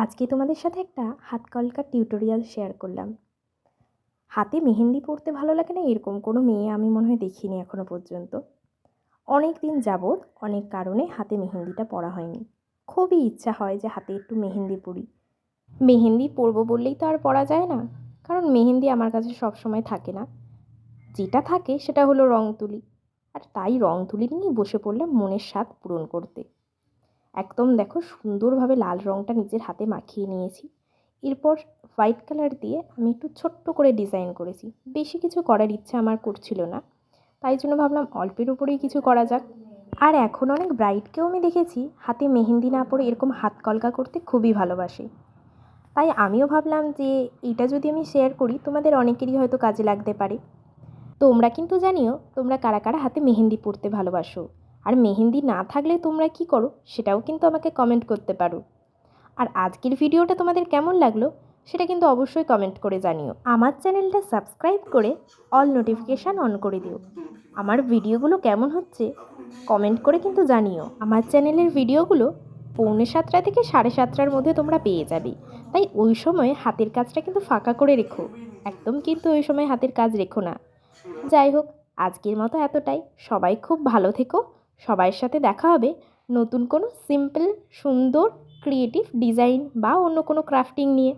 আজকে তোমাদের সাথে একটা হাত কলকার টিউটোরিয়াল শেয়ার করলাম। হাতে মেহেন্দি পরতে ভালো লাগে না এরকম কোনো মেয়ে আমি মনে হয় দেখিনি এখনো পর্যন্ত। অনেক দিন যাবৎ অনেক কারণে হাতে মেহেন্দিটা পরা হয়নি। খুবই ইচ্ছা হয় যে হাতে একটু মেহেন্দি পরি। মেহেন্দি পরবো বললেই তো আর পরা যায় না, কারণ মেহেন্দি আমার কাছে সব সময় থাকে না। যেটা থাকে সেটা হলো রং তুলি, আর তাই রং তুলি নিয়েই বসে পড়লাম মনের স্বাদ পূরণ করতে। একদম দেখো সুন্দরভাবে লাল রঙটা নিজের হাতে মাখিয়ে নিয়েছি। এরপর হোয়াইট কালার দিয়ে আমি একটু ছোট্ট করে ডিজাইন করেছি। বেশি কিছু করার ইচ্ছা আমার করছিল না, তাই জন্য ভাবলাম অল্পের উপরেই কিছু করা যাক। আর এখন অনেক ব্রাইডকেও আমি দেখেছি হাতে মেহেন্দি না পরে এরকম হাত কলকা করতে খুবই ভালোবাসে। তাই আমিও ভাবলাম যে এইটা যদি আমি শেয়ার করি তোমাদের অনেকেরই হয়তো কাজে লাগতে পারে। তোমরা কিন্তু জানিও তোমরা কারা কারা হাতে মেহেন্দি পরতে ভালোবাসো, আর মেহেন্দি না থাকলে তোমরা কি করো সেটাও কিন্তু আমাকে কমেন্ট করতে পারো। আর আজকের ভিডিওটা তোমাদের কেমন লাগলো সেটা কিন্তু অবশ্যই কমেন্ট করে জানিও। আমার চ্যানেলটা সাবস্ক্রাইব করে অল নোটিফিকেশান অন করে দিও। আমার ভিডিওগুলো কেমন হচ্ছে কমেন্ট করে কিন্তু জানিও। আমার চ্যানেলের ভিডিওগুলো 6:45 থেকে 7:30টার মধ্যে তোমরা পেয়ে যাবে, তাই ওই সময় হাতের কাজটা কিন্তু ফাঁকা করে রেখো। একদম কিন্তু ওই সময় হাতের কাজ রেখো না। যাই হোক, আজকের মতো এতটাই। সবাই খুব ভালো থেকো। সবার সাথে দেখা হবে নতুন কোনো সিম্পল সুন্দর ক্রিয়েটিভ ডিজাইন বা অন্য কোনো ক্রাফটিং নিয়ে।